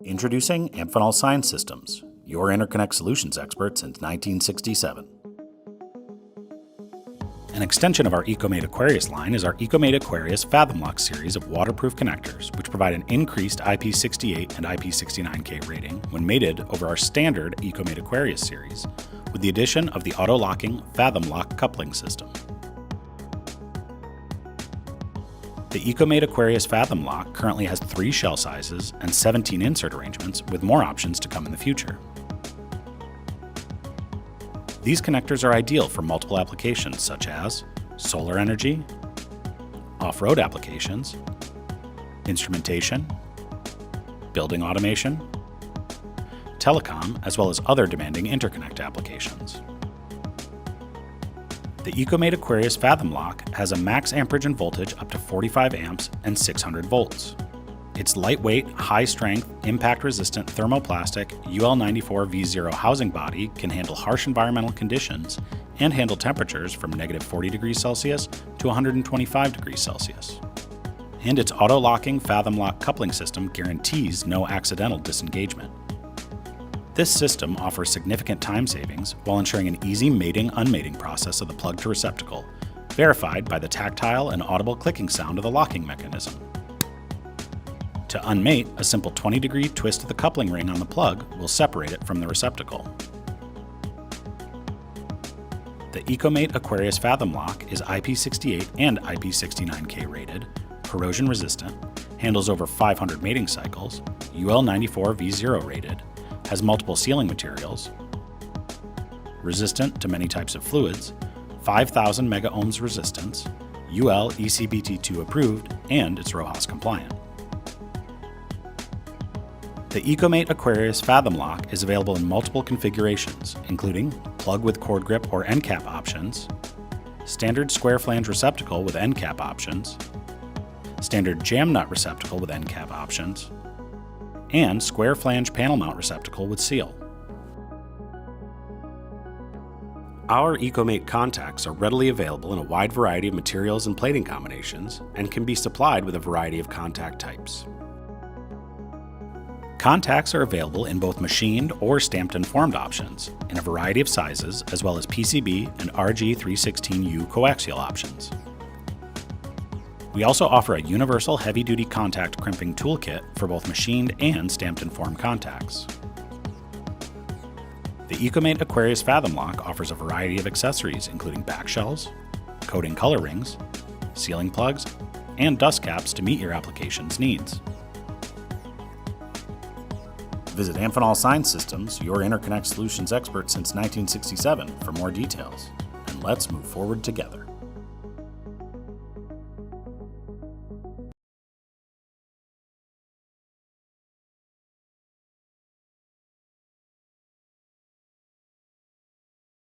Introducing Amphenol Sine Systems, your interconnect solutions expert since 1967. An extension of our ecomate Aquarius line is our ecomate Aquarius Fathom Lock Series of waterproof connectors, which provide an increased IP68 and IP69K rating when mated over our standard ecomate Aquarius series, with the addition of the auto-locking Fathom Lock Coupling System. The ecomate Aquarius Fathom Lock currently has 3 shell sizes and 17 insert arrangements, with more options to come in the future. These connectors are ideal for multiple applications such as solar energy, off-road applications, instrumentation, building automation, telecom, as well as other demanding interconnect applications. The ecomate Aquarius Fathom Lock has a max amperage and voltage up to 45 amps and 600 volts. Its lightweight, high-strength, impact-resistant thermoplastic UL94 V0 housing body can handle harsh environmental conditions and handle temperatures from -40 degrees Celsius to 125 degrees Celsius. And its auto-locking Fathom Lock Coupling System guarantees no accidental disengagement. This system offers significant time savings while ensuring an easy mating-unmating process of the plug to receptacle, verified by the tactile and audible clicking sound of the locking mechanism. To unmate, a simple 20-degree twist of the coupling ring on the plug will separate it from the receptacle. The ecomate Aquarius Fathom Lock is IP68 and IP69K rated, corrosion resistant, handles over 500 mating cycles, UL94 V0 rated, has multiple sealing materials, resistant to many types of fluids, 5,000 mega ohms resistance, UL ECBT2 approved, and it's RoHS compliant. The ecomate Aquarius Fathom Lock is available in multiple configurations, including plug with cord grip or end cap options, standard square flange receptacle with end cap options, standard jam nut receptacle with end cap options, and square flange panel mount receptacle with seal. Our ecomate contacts are readily available in a wide variety of materials and plating combinations and can be supplied with a variety of contact types. Contacts are available in both machined or stamped and formed options in a variety of sizes, as well as PCB and RG316U coaxial options. We also offer a universal heavy-duty contact crimping toolkit for both machined and stamped and formed contacts. The ecomate Aquarius Fathom Lock offers a variety of accessories, including back shells, coating color rings, sealing plugs, and dust caps to meet your application's needs. Visit Amphenol Sine Systems, your interconnect solutions expert since 1967, for more details. And let's move forward together.